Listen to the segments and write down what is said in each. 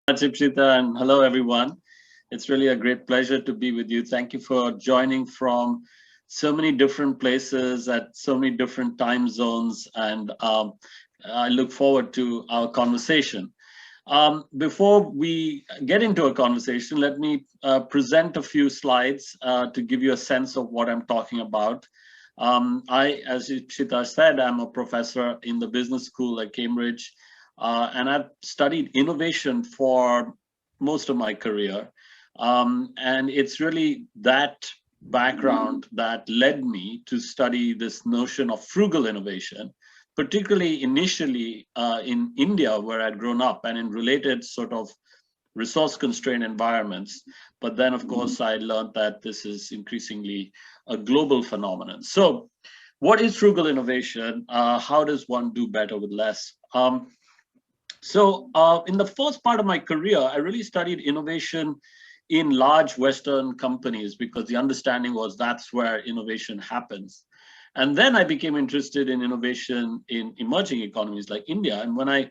Chipshita, and hello everyone. It's really a great pleasure to be with you. Thank you for joining from so many different places at so many different time zones, and I look forward to our conversation. Before we get into a conversation, let me present a few slides to give you a sense of what I'm talking about. As Chita said, I'm a professor in the business school at Cambridge, and I've studied innovation for most of my career. And it's really that background that led me to study this notion of frugal innovation, particularly initially in India, where I'd grown up, and in related sort of resource constrained environments. But then, of course, I learned that this is increasingly a global phenomenon. So, what is frugal innovation? How does one do better with less? In the first part of my career, I really studied innovation in large Western companies because the understanding was that's where innovation happens. And then I became interested in innovation in emerging economies like India. And when I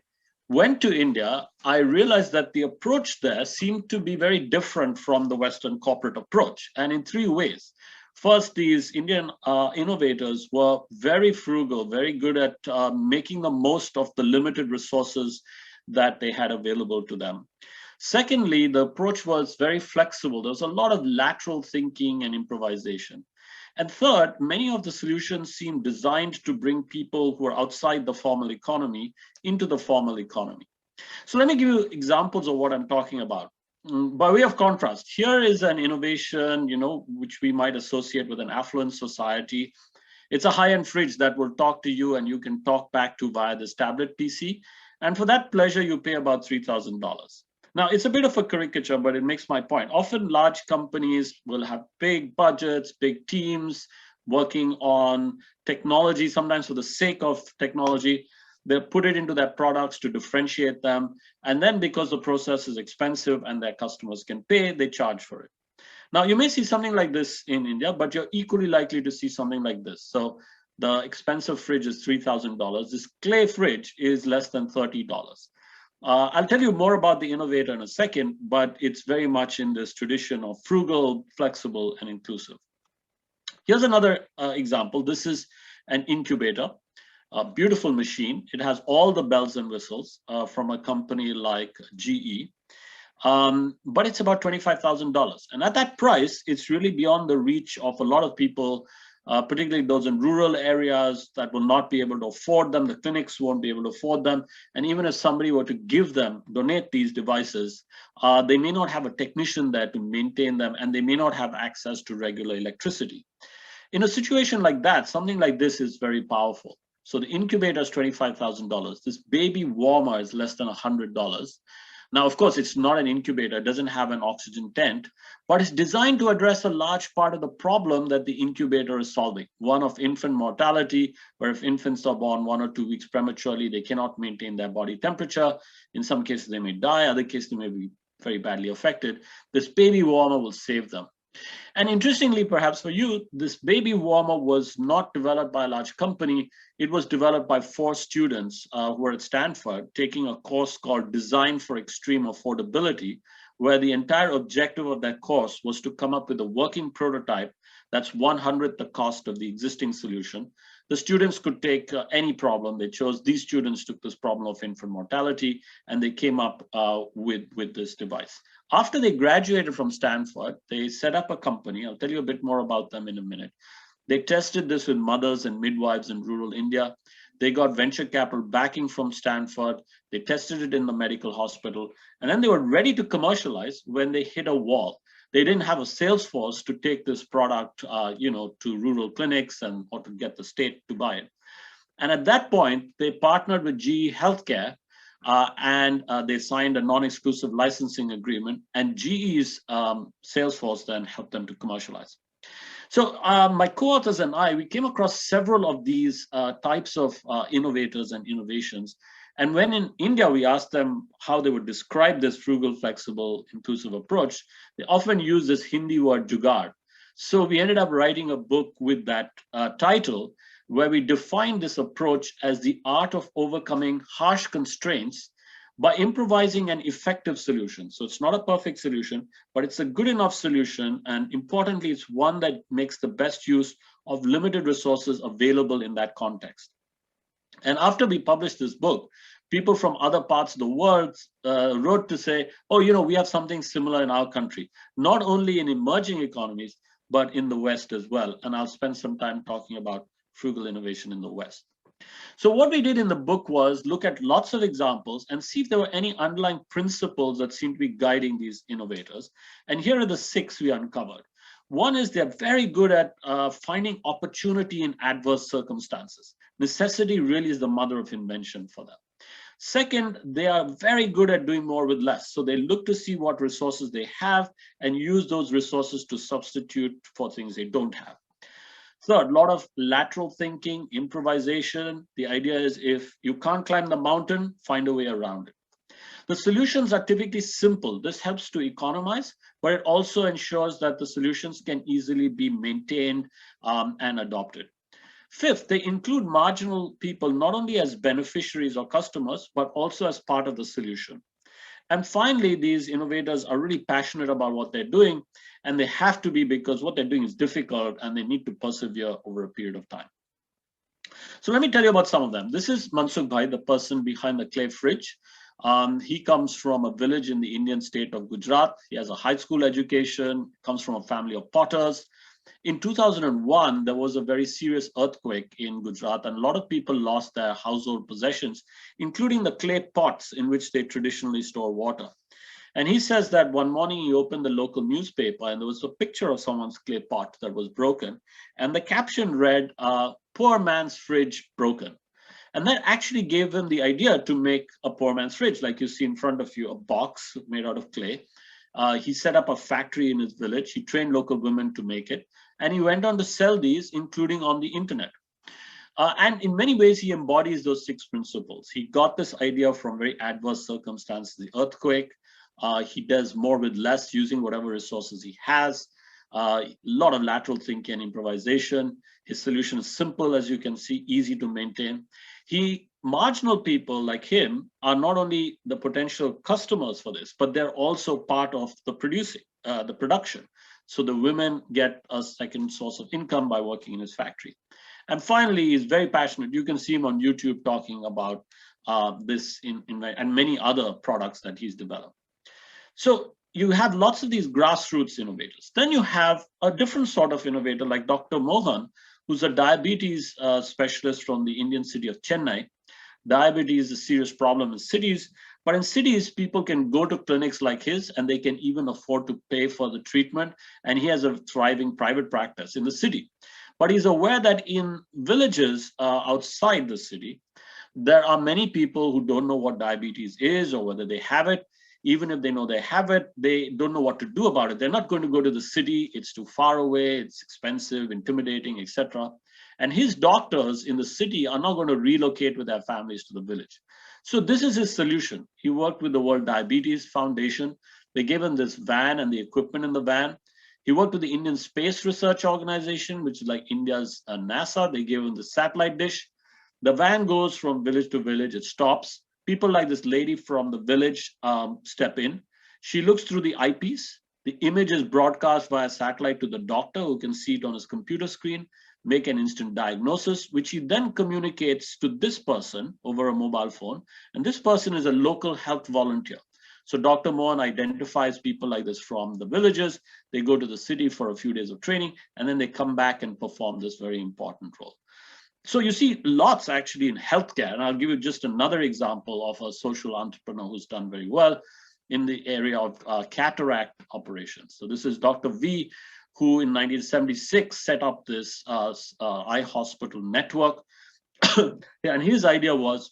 went to India, I realized that the approach there seemed to be very different from the Western corporate approach, and in three ways. First, these Indian innovators were very frugal, very good at making the most of the limited resources that they had available to them. Secondly, the approach was very flexible. There was a lot of lateral thinking and improvisation. And third, many of the solutions seemed designed to bring people who are outside the formal economy into the formal economy. So let me give you examples of what I'm talking about. By way of contrast, here is an innovation, which we might associate with an affluent society. It's a high-end fridge that will talk to you and you can talk back to via this tablet PC. And for that pleasure, you pay about $3,000. Now, it's a bit of a caricature, but it makes my point. Often large companies will have big budgets, big teams working on technology, sometimes for the sake of technology. They put it into their products to differentiate them. And then because the process is expensive and their customers can pay, they charge for it. Now, you may see something like this in India, but you're equally likely to see something like this. So the expensive fridge is $3,000. This clay fridge is less than $30. I'll tell you more about the innovator in a second, but it's very much in this tradition of frugal, flexible, and inclusive. Here's another example. This is an incubator, a beautiful machine. It has all the bells and whistles from a company like GE. But it's about $25,000. And at that price, it's really beyond the reach of a lot of people, particularly those in rural areas that will not be able to afford them. The clinics won't be able to afford them. And even if somebody were to donate these devices, they may not have a technician there to maintain them, and they may not have access to regular electricity. In a situation like that, something like this is very powerful. So the incubator is $25,000. This baby warmer is less than $100. Now, of course, it's not an incubator, it doesn't have an oxygen tent, but it's designed to address a large part of the problem that the incubator is solving. One of infant mortality, where if infants are born 1 or 2 weeks prematurely, they cannot maintain their body temperature. In some cases, they may die, other cases, they may be very badly affected. This baby warmer will save them. And interestingly, perhaps for you, this baby warmer was not developed by a large company. It was developed by 4 students who were at Stanford taking a course called Design for Extreme Affordability, where the entire objective of that course was to come up with a working prototype that's 1/100th the cost of the existing solution. The students could take any problem. These students took this problem of infant mortality, and they came up with this device. After they graduated from Stanford, they set up a company. I'll tell you a bit more about them in a minute. They tested this with mothers and midwives in rural India. They got venture capital backing from Stanford. They tested it in the medical hospital. And then they were ready to commercialize when they hit a wall. They didn't have a sales force to take this product to rural clinics or to get the state to buy it. And at that point, they partnered with GE Healthcare, and they signed a non-exclusive licensing agreement, and GE's sales force then helped them to commercialize. So my co-authors and I, we came across several of these types of innovators and innovations. And when in India, we asked them how they would describe this frugal, flexible, inclusive approach, they often use this Hindi word Jugaad. So we ended up writing a book with that title, where we defined this approach as the art of overcoming harsh constraints by improvising an effective solution. So it's not a perfect solution, but it's a good enough solution. And importantly, it's one that makes the best use of limited resources available in that context. And after we published this book, people from other parts of the world wrote to say, oh, we have something similar in our country, not only in emerging economies, but in the West as well. And I'll spend some time talking about frugal innovation in the West. So what we did in the book was look at lots of examples and see if there were any underlying principles that seem to be guiding these innovators. And here are the 6 we uncovered. One is they're very good at finding opportunity in adverse circumstances. Necessity really is the mother of invention for them. Second, they are very good at doing more with less. So they look to see what resources they have and use those resources to substitute for things they don't have. Third, a lot of lateral thinking, improvisation. The idea is if you can't climb the mountain, find a way around it. The solutions are typically simple. This helps to economize, but it also ensures that the solutions can easily be maintained and adopted. Fifth, they include marginal people not only as beneficiaries or customers, but also as part of the solution. And finally, these innovators are really passionate about what they're doing, and they have to be because what they're doing is difficult and they need to persevere over a period of time. So let me tell you about some of them. This is Mansukh Bhai, the person behind the clay fridge. He comes from a village in the Indian state of Gujarat. He has a high school education, comes from a family of potters. In 2001, there was a very serious earthquake in Gujarat, and a lot of people lost their household possessions, including the clay pots in which they traditionally store water. And he says that one morning he opened the local newspaper and there was a picture of someone's clay pot that was broken. And the caption read, poor man's fridge broken. And that actually gave him the idea to make a poor man's fridge, like you see in front of you, a box made out of clay. He set up a factory in his village. He trained local women to make it. And he went on to sell these, including on the internet. And in many ways, he embodies those 6 principles. He got this idea from very adverse circumstances, the earthquake. He does more with less, using whatever resources he has. A lot of lateral thinking and improvisation. His solution is simple, as you can see, easy to maintain. Marginal people like him are not only the potential customers for this, but they're also part of the production. So the women get a second source of income by working in his factory. And finally, he's very passionate. You can see him on YouTube talking about this and many other products that he's developed. So you have lots of these grassroots innovators. Then you have a different sort of innovator like Dr. Mohan, who's a diabetes specialist from the Indian city of Chennai. Diabetes is a serious problem in cities, but in cities, people can go to clinics like his and they can even afford to pay for the treatment. And he has a thriving private practice in the city. But he's aware that in villages outside the city, there are many people who don't know what diabetes is or whether they have it. Even if they know they have it, they don't know what to do about it. They're not going to go to the city. It's too far away. It's expensive, intimidating, etc. And his doctors in the city are not going to relocate with their families to the village. So this is his solution. He worked with the World Diabetes Foundation. They gave him this van and the equipment in the van. He worked with the Indian Space Research Organization, which is like India's NASA. They gave him the satellite dish. The van goes from village to village. It stops. People like this lady from the village step in. She looks through the eyepiece. The image is broadcast via satellite to the doctor, who can see it on his computer screen, make an instant diagnosis, which he then communicates to this person over a mobile phone. And this person is a local health volunteer. So Dr. Mohan identifies people like this from the villages. They go to the city for a few days of training, and then they come back and perform this very important role. So you see lots actually in healthcare, and I'll give you just another example of a social entrepreneur who's done very well in the area of cataract operations. So this is Dr. V, who in 1976 set up this eye hospital network. And his idea was,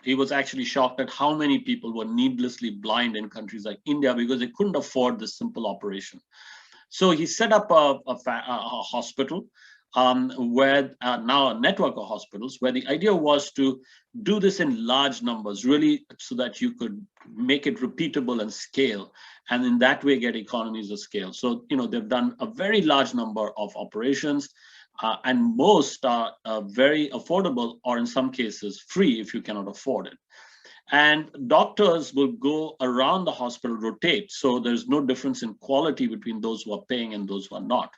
he was actually shocked at how many people were needlessly blind in countries like India because they couldn't afford this simple operation. So he set up a hospital where now a network of hospitals, where the idea was to do this in large numbers, really, so that you could make it repeatable and scale, and in that way get economies of scale. So, they've done a very large number of operations, and most are very affordable, or in some cases free if you cannot afford it. And doctors will go around the hospital, rotate. So there's no difference in quality between those who are paying and those who are not.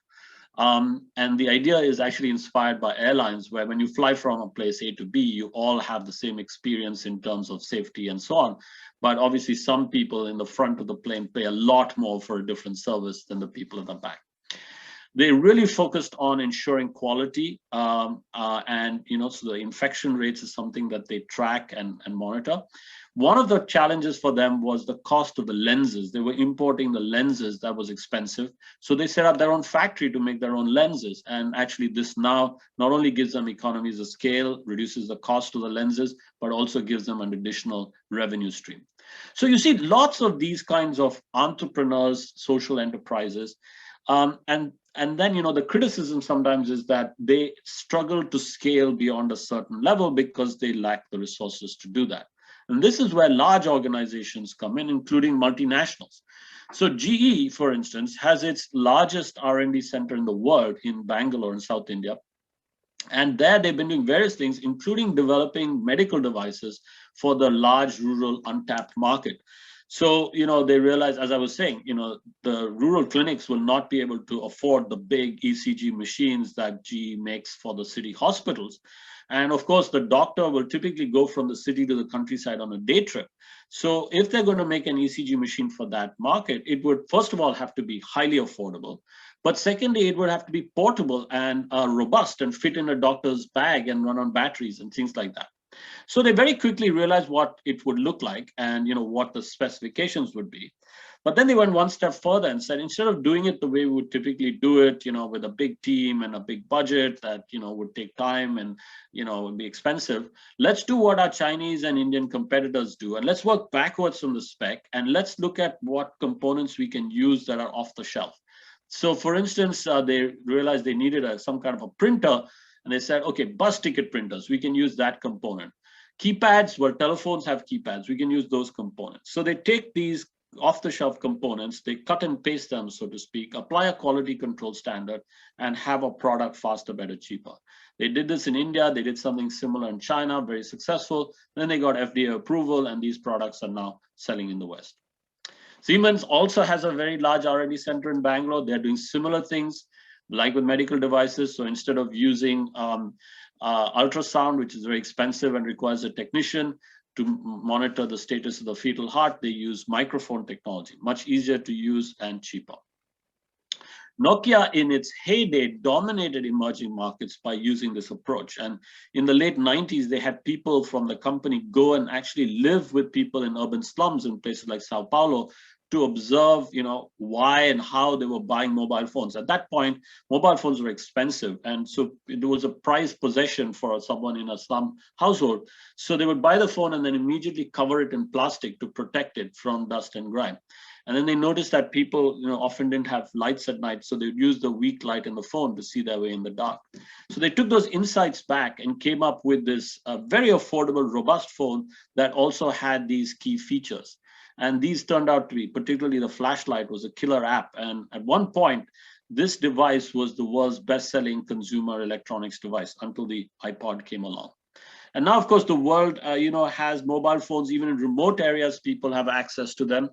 And the idea is actually inspired by airlines, where when you fly from a place A to B, you all have the same experience in terms of safety and so on. But obviously, some people in the front of the plane pay a lot more for a different service than the people in the back. They really focused on ensuring quality, and so the infection rates is something that they track and monitor. One of the challenges for them was the cost of the lenses. They were importing the lenses, that was expensive. So they set up their own factory to make their own lenses. And actually this now not only gives them economies of scale, reduces the cost of the lenses, but also gives them an additional revenue stream. So you see lots of these kinds of entrepreneurs, social enterprises, and then, the criticism sometimes is that they struggle to scale beyond a certain level because they lack the resources to do that. And this is where large organizations come in, including multinationals. So GE, for instance, has its largest R&D center in the world in Bangalore in South India. And there they've been doing various things, including developing medical devices for the large rural untapped market. So, they realized, as I was saying, the rural clinics will not be able to afford the big ECG machines that GE makes for the city hospitals. And of course, the doctor will typically go from the city to the countryside on a day trip. So if they're going to make an ECG machine for that market, it would, first of all, have to be highly affordable. But secondly, it would have to be portable and robust and fit in a doctor's bag and run on batteries and things like that. So they very quickly realized what it would look like and what the specifications would be. But then they went one step further and said, instead of doing it the way we would typically do it, with a big team and a big budget that would take time and would be expensive, let's do what our Chinese and Indian competitors do, and let's work backwards from the spec, and let's look at what components we can use that are off the shelf. So for instance, they realized they needed some kind of a printer. And they said, okay, bus ticket printers, we can use that component. Keypads, well, telephones have keypads, we can use those components. So they take these off-the-shelf components, they cut and paste them, so to speak, apply a quality control standard, and have a product faster, better, cheaper. They did this in India, they did something similar in China, very successful. Then they got FDA approval, and these products are now selling in the West. Siemens also has a very large R&D center in Bangalore. They're doing similar things, like with medical devices. So instead of using ultrasound, which is very expensive and requires a technician to monitor the status of the fetal heart, they use microphone technology, much easier to use and cheaper. Nokia, in its heyday, dominated emerging markets by using this approach. And in the late 90s, they had people from the company go and actually live with people in urban slums in places like Sao Paulo to observe, why and how they were buying mobile phones. At that point, mobile phones were expensive. And so it was a prized possession for someone in a slum household. So they would buy the phone and then immediately cover it in plastic to protect it from dust and grime. And then they noticed that people, often didn't have lights at night, so they'd use the weak light in the phone to see their way in the dark. So they took those insights back and came up with this very affordable, robust phone that also had these key features. And these turned out to be, particularly the flashlight, was a killer app. And at one point, this device was the world's best-selling consumer electronics device until the iPod came along. And now, of course, the world, has mobile phones. Even in remote areas, people have access to them.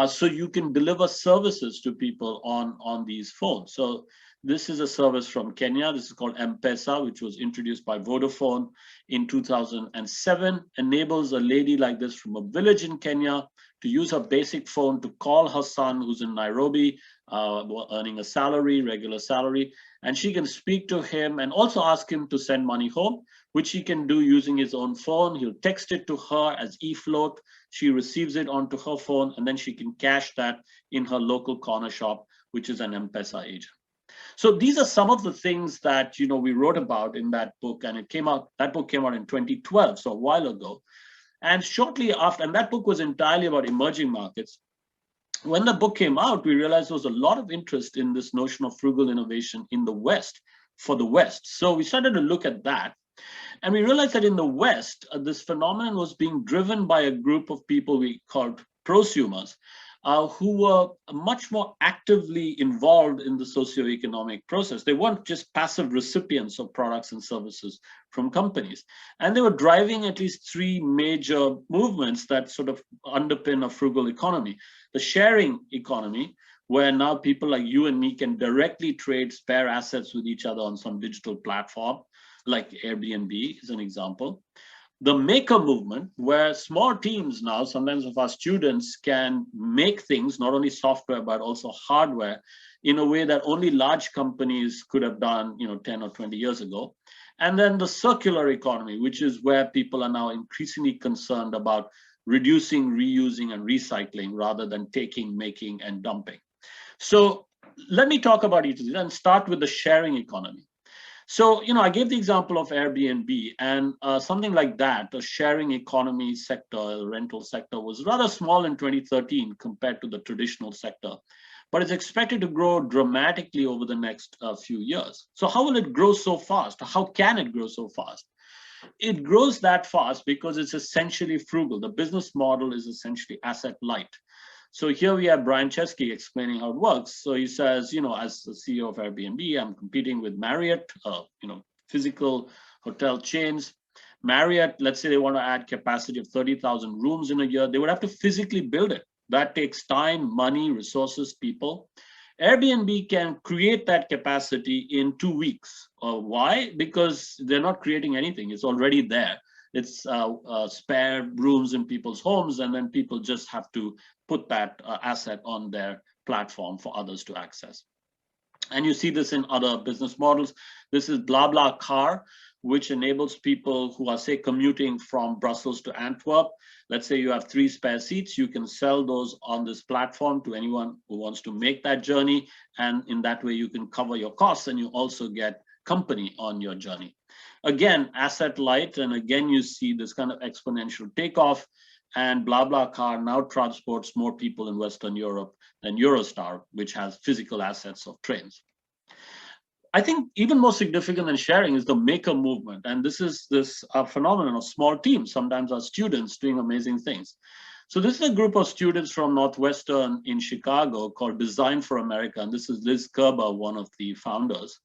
So you can deliver services to people on these phones. So this is a service from Kenya. This is called M-Pesa, which was introduced by Vodafone in 2007. Enables a lady like this from a village in Kenya to use her basic phone to call her son, who's in Nairobi, earning a salary, regular salary, and she can speak to him and also ask him to send money home, which he can do using his own phone. He'll text it to her as e-float. She receives it onto her phone, and then she can cash that in her local corner shop, which is an M-Pesa agent. So these are some of the things that we wrote about in that book, and that book came out in 2012, so a while ago. And shortly after, and that book was entirely about emerging markets. When the book came out, we realized there was a lot of interest in this notion of frugal innovation in the West, for the West. So we started to look at that. And we realized that in the West, this phenomenon was being driven by a group of people we called prosumers, who were much more actively involved in the socioeconomic process. They weren't just passive recipients of products and services from companies. And they were driving at least three major movements that sort of underpin a frugal economy. The sharing economy, where now people like you and me can directly trade spare assets with each other on some digital platform, like Airbnb is an example. The maker movement, where small teams now, sometimes of our students, can make things, not only software, but also hardware, in a way that only large companies could have done, 10 or 20 years ago. And then the circular economy, which is where people are now increasingly concerned about reducing, reusing, and recycling rather than taking, making, and dumping. So let me talk about each of these and start with the sharing economy. So, I gave the example of Airbnb, and something like that, a sharing economy sector, a rental sector, was rather small in 2013 compared to the traditional sector, but it's expected to grow dramatically over the next few years. So how will it grow so fast? How can it grow so fast? It grows that fast because it's essentially frugal. The business model is essentially asset light. So here we have Brian Chesky explaining how it works. So he says, as the CEO of Airbnb, I'm competing with Marriott, physical hotel chains. Marriott, let's say they want to add capacity of 30,000 rooms in a year, they would have to physically build it. That takes time, money, resources, people. Airbnb can create that capacity in 2 weeks. Why? Because they're not creating anything. It's already there. It's spare rooms in people's homes, and then people just have to put that asset on their platform for others to access. And you see this in other business models. This is BlaBlaCar, which enables people who are, say, commuting from Brussels to Antwerp. Let's say you have 3 spare seats, you can sell those on this platform to anyone who wants to make that journey. And in that way, you can cover your costs, and you also get company on your journey. Again, asset light, and again, you see this kind of exponential takeoff, and BlaBlaCar now transports more people in Western Europe than Eurostar, which has physical assets of trains. I think even more significant than sharing is the maker movement. And this is this phenomenon of small teams, sometimes our students doing amazing things. So this is a group of students from Northwestern in Chicago called Design for America. And this is Liz Kerber, one of the founders.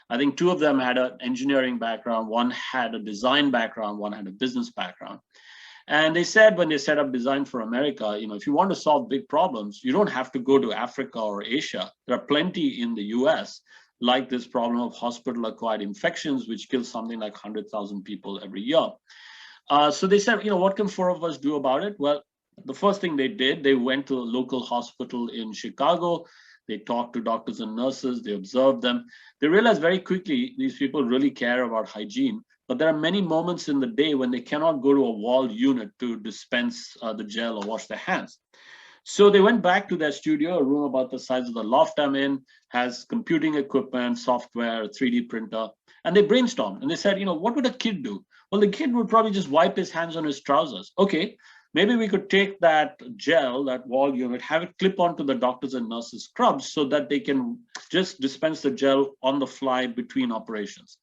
I think 2 of them had an engineering background, one had a design background, one had a business background. And they said when they set up Design for America, if you want to solve big problems, you don't have to go to Africa or Asia. There are plenty in the US, like this problem of hospital-acquired infections, which kills something like 100,000 people every year. So they said, what can 4 of us do about it? Well, the first thing they did, they went to a local hospital in Chicago. They talked to doctors and nurses, they observed them. They realized very quickly these people really care about hygiene, but there are many moments in the day when they cannot go to a walled unit to dispense the gel or wash their hands. So they went back to their studio, a room about the size of the loft I'm in, has computing equipment, software, a 3D printer, and they brainstormed. And they said, what would a kid do? Well, the kid would probably just wipe his hands on his trousers. Okay, maybe we could take that gel, that wall unit, have it clip onto the doctors and nurses' scrubs so that they can just dispense the gel on the fly between operations.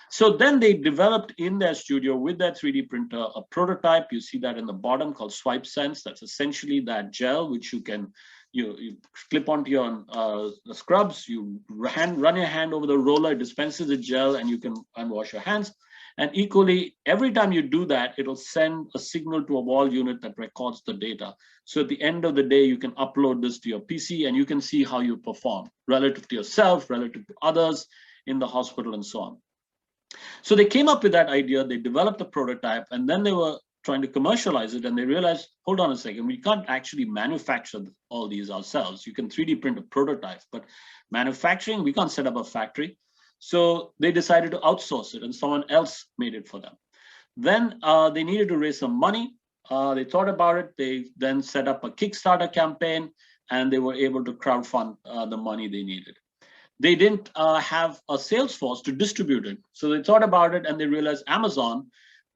So then they developed in their studio with their 3D printer a prototype. You see that in the bottom called Swipe Sense. That's essentially that gel which you can you clip onto your scrubs. You run your hand over the roller, it dispenses the gel, and you can wash your hands. And equally, every time you do that, it'll send a signal to a wall unit that records the data. So at the end of the day, you can upload this to your PC and you can see how you perform relative to yourself, relative to others in the hospital, and so on. So they came up with that idea, they developed a prototype, and then they were trying to commercialize it, and they realized, hold on a second, we can't actually manufacture all these ourselves. You can 3D print a prototype, but manufacturing, we can't set up a factory. So they decided to outsource it, and someone else made it for them. Then they needed to raise some money. They thought about it. They then set up a Kickstarter campaign, and they were able to crowdfund the money they needed. They didn't have a sales force to distribute it. So they thought about it, and they realized Amazon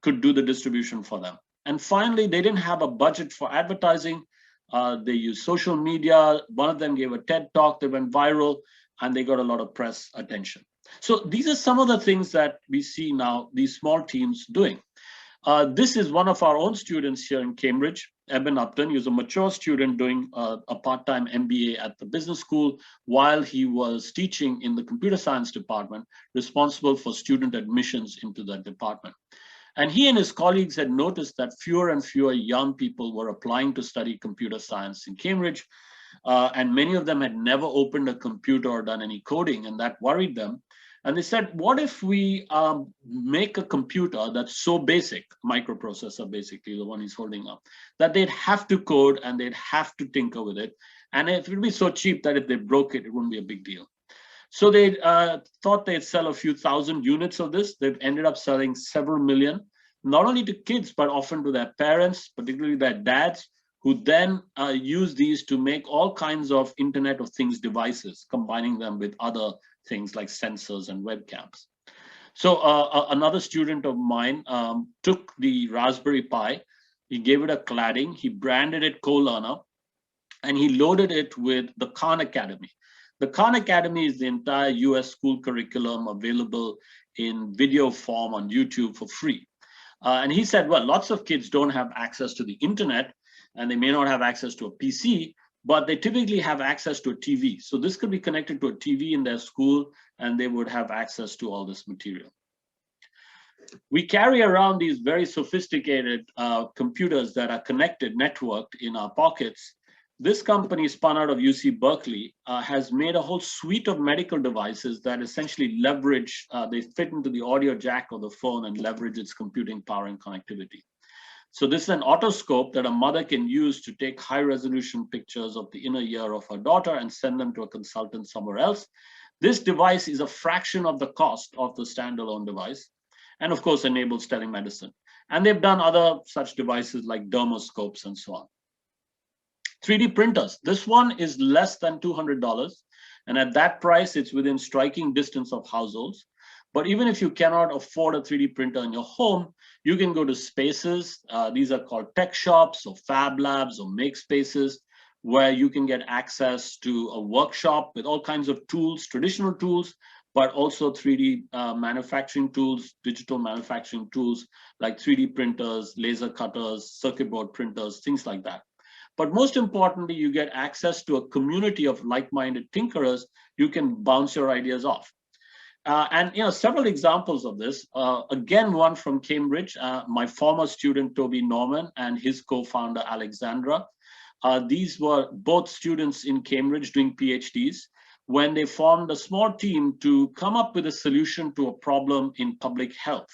could do the distribution for them. And finally, they didn't have a budget for advertising. They used social media. One of them gave a TED talk that went viral, and they got a lot of press attention. So these are some of the things that we see now, these small teams doing. This is one of our own students here in Cambridge. Eben Upton. He was a mature student doing a part-time MBA at the business school while he was teaching in the computer science department, responsible for student admissions into that department. And he and his colleagues had noticed that fewer and fewer young people were applying to study computer science in Cambridge, and many of them had never opened a computer or done any coding, and that worried them. And they said, what if we make a computer that's so basic, microprocessor basically, the one he's holding up, that they'd have to code and they'd have to tinker with it. And it would be so cheap that if they broke it, it wouldn't be a big deal. So they thought they'd sell a few thousand units of this. They've ended up selling several million, not only to kids, but often to their parents, particularly their dads, who then use these to make all kinds of Internet of Things devices, combining them with other things like sensors and webcams. So another student of mine took the Raspberry Pi, he gave it a cladding, he branded it Co-Learner, and he loaded it with the Khan Academy. The Khan Academy is the entire US school curriculum available in video form on YouTube for free. And he said, well, lots of kids don't have access to the internet, and they may not have access to a PC, but they typically have access to a TV. So this could be connected to a TV in their school, and they would have access to all this material. We carry around these very sophisticated computers that are connected, networked in our pockets. This company, spun out of UC Berkeley, has made a whole suite of medical devices that essentially leverage, they fit into the audio jack of the phone and leverage its computing power and connectivity. So this is an otoscope that a mother can use to take high resolution pictures of the inner ear of her daughter and send them to a consultant somewhere else. This device is a fraction of the cost of the standalone device, and of course enables telemedicine. And they've done other such devices like dermoscopes and so on. 3D printers. This one is less than $200. And at that price, it's within striking distance of households. But even if you cannot afford a 3D printer in your home, you can go to spaces. These are called tech shops or fab labs or make spaces, where you can get access to a workshop with all kinds of tools, traditional tools, but also 3D manufacturing tools, digital manufacturing tools like 3D printers, laser cutters, circuit board printers, things like that. But most importantly, you get access to a community of like-minded tinkerers you can bounce your ideas off. And several examples of this. Again, one from Cambridge, my former student Toby Norman and his co-founder Alexandra. These were both students in Cambridge doing PhDs when they formed a small team to come up with a solution to a problem in public health,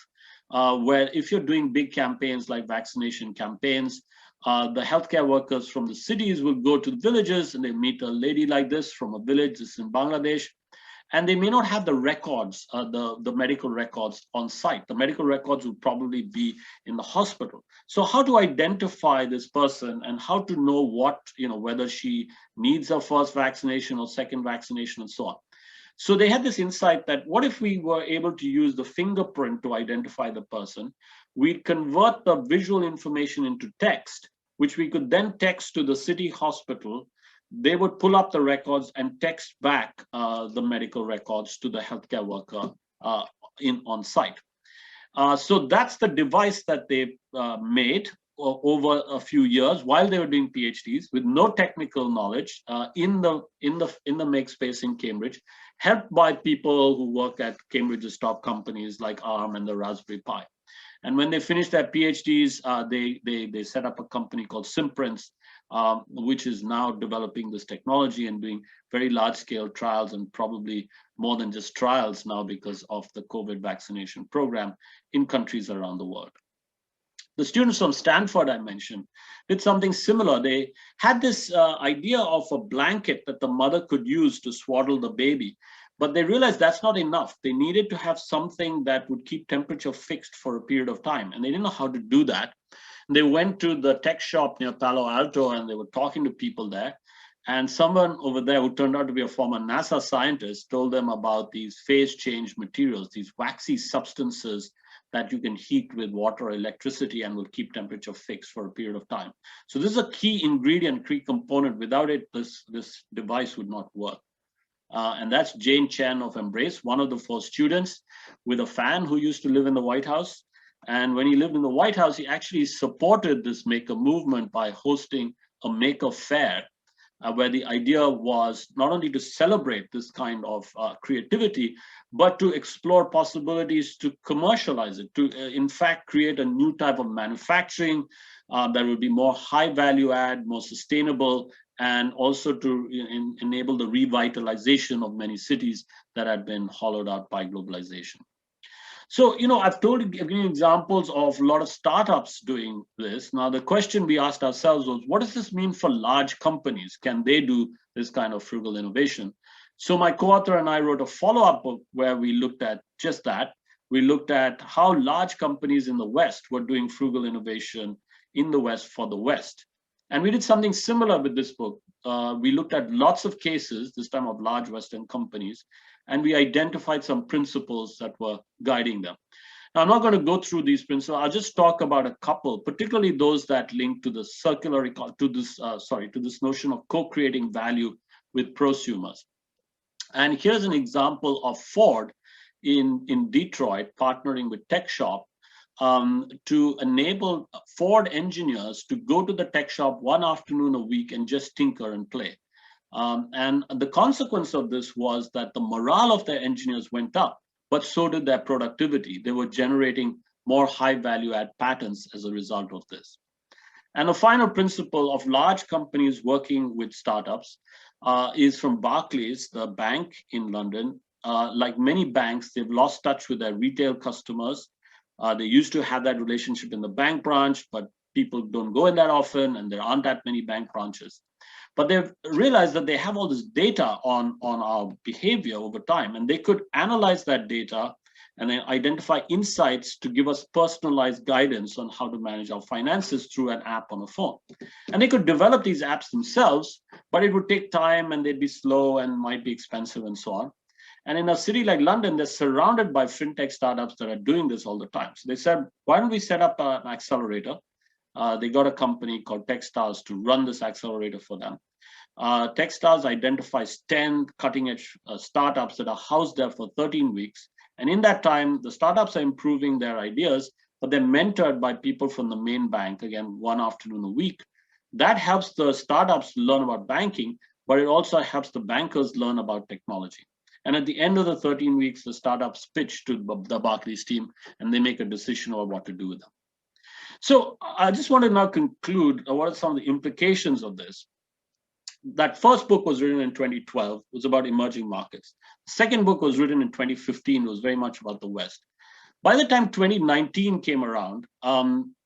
where if you're doing big campaigns like vaccination campaigns, the healthcare workers from the cities will go to the villages and they meet a lady like this from a village, this is in Bangladesh, and they may not have the records, the medical records on site. The medical records will probably be in the hospital. So how to identify this person and how to know what, whether she needs a first vaccination or second vaccination and so on. So they had this insight that what if we were able to use the fingerprint to identify the person? We'd convert the visual information into text, which we could then text to the city hospital. They would pull up the records and text back the medical records to the healthcare worker on site. So that's the device that they made over a few years while they were doing PhDs with no technical knowledge in the makespace in Cambridge, helped by people who work at Cambridge's top companies like ARM and the Raspberry Pi. And when they finished their PhDs, they set up a company called Simprints, which is now developing this technology and doing very large-scale trials, and probably more than just trials now because of the COVID vaccination program in countries around the world. The students from Stanford I mentioned did something similar. They had this idea of a blanket that the mother could use to swaddle the baby. But they realized that's not enough. They needed to have something that would keep temperature fixed for a period of time. And they didn't know how to do that. They went to the tech shop near Palo Alto and they were talking to people there. And someone over there who turned out to be a former NASA scientist told them about these phase change materials, these waxy substances that you can heat with water or electricity and will keep temperature fixed for a period of time. So this is a key ingredient, key component. Without it, this device would not work. And that's Jane Chen of Embrace, one of the 4 students with a fan who used to live in the White House. And when he lived in the White House, he actually supported this maker movement by hosting a maker fair, where the idea was not only to celebrate this kind of creativity, but to explore possibilities to commercialize it, to in fact create a new type of manufacturing that would be more high value add, more sustainable, and also to enable the revitalization of many cities that had been hollowed out by globalization. So, I've given you examples of a lot of startups doing this. Now, the question we asked ourselves was, what does this mean for large companies? Can they do this kind of frugal innovation? So my co-author and I wrote a follow-up book where we looked at just that. We looked at how large companies in the West were doing frugal innovation in the West for the West. And we did something similar with this book. We looked at lots of cases, this time of large Western companies, and we identified some principles that were guiding them. Now, I'm not going to go through these principles. I'll just talk about a couple, particularly those that link to the to this notion of co-creating value with prosumers. And here's an example of Ford in Detroit partnering with Tech Shop to enable Ford engineers to go to the tech shop one afternoon a week and just tinker and play. And the consequence of this was that the morale of their engineers went up, but so did their productivity. They were generating more high value add patterns as a result of this. And the final principle of large companies working with startups is from Barclays, the bank in London. Like many banks, they've lost touch with their retail customers. They used to have that relationship in the bank branch, but people don't go in that often, and there aren't that many bank branches. But they've realized that they have all this data on our behavior over time, and they could analyze that data and then identify insights to give us personalized guidance on how to manage our finances through an app on a phone. And they could develop these apps themselves, but it would take time and they'd be slow and might be expensive and so on. And in a city like London, they're surrounded by fintech startups that are doing this all the time. So they said, why don't we set up an accelerator? They got a company called Techstars to run this accelerator for them. Techstars identifies 10 cutting-edge startups that are housed there for 13 weeks. And in that time, the startups are improving their ideas, but they're mentored by people from the main bank, again, one afternoon a week. That helps the startups learn about banking, but it also helps the bankers learn about technology. And at the end of the 13 weeks, the startups pitch to the Barclays team, and they make a decision about what to do with them. So I just want to now conclude what are some of the implications of this. That first book was written in 2012, it was about emerging markets. The second book was written in 2015, it was very much about the West. By the time 2019 came around,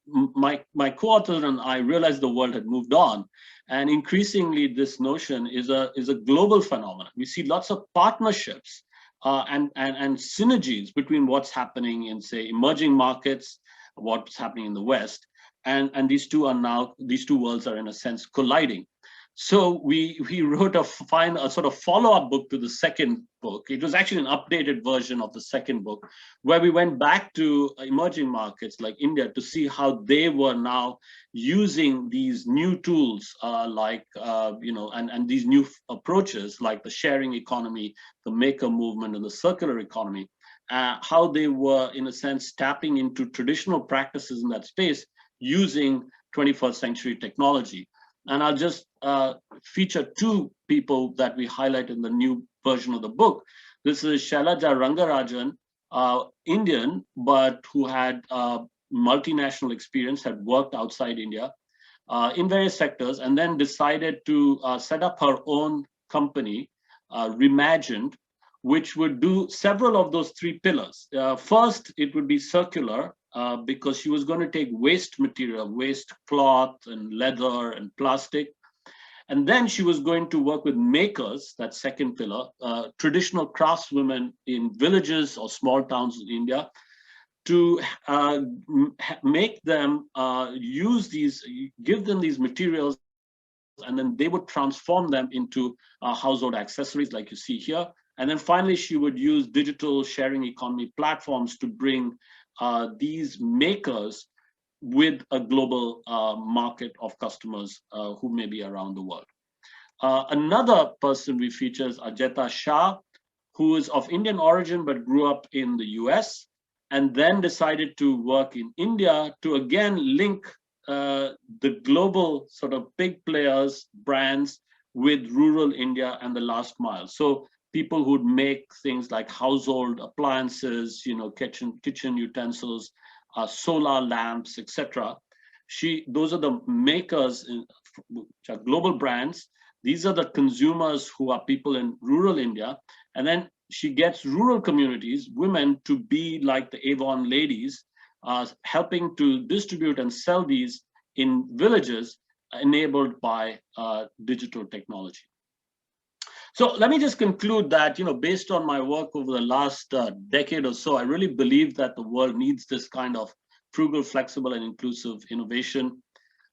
my co-author and I realized the world had moved on. And increasingly, this notion is a global phenomenon. We see lots of partnerships and synergies between what's happening in, say, emerging markets, what's happening in the West. And these two worlds are in a sense colliding. So we wrote a sort of follow-up book to the second book. It was actually an updated version of the second book, where we went back to emerging markets like India to see how they were now using these new tools and these new approaches like the sharing economy, the maker movement, and the circular economy, how they were, in a sense, tapping into traditional practices in that space using 21st century technology. And I'll just feature two people that we highlight in the new version of the book. This is Shailaja Rangarajan, Indian, but who had multinational experience, had worked outside India in various sectors, and then decided to set up her own company, Reimagined, which would do several of those three pillars. First, it would be circular, because she was going to take waste material, waste cloth and leather and plastic. And then she was going to work with makers, that second pillar, traditional craftswomen in villages or small towns in India, to make them give them these materials, and then they would transform them into household accessories like you see here. And then finally, she would use digital sharing economy platforms to bring these makers with a global market of customers who may be around the world. Another person we feature is Ajeta Shah, who is of Indian origin but grew up in the US. and then decided to work in India to again link the global sort of big players, brands with rural India and the last mile. So people who'd make things like household appliances, kitchen utensils, solar lamps, etc. Those are the makers, which are global brands. These are the consumers who are people in rural India. And then she gets rural communities, women, to be like the Avon ladies, helping to distribute and sell these in villages enabled by digital technology. So let me just conclude that, based on my work over the last decade or so, I really believe that the world needs this kind of frugal, flexible, and inclusive innovation.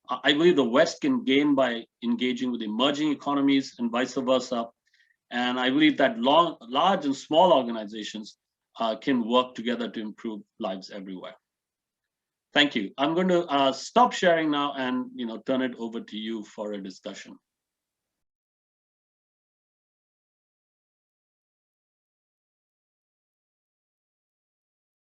I believe the West can gain by engaging with emerging economies and vice versa. And I believe that large and small organizations can work together to improve lives everywhere. Thank you. I'm going to stop sharing now and turn it over to you for a discussion.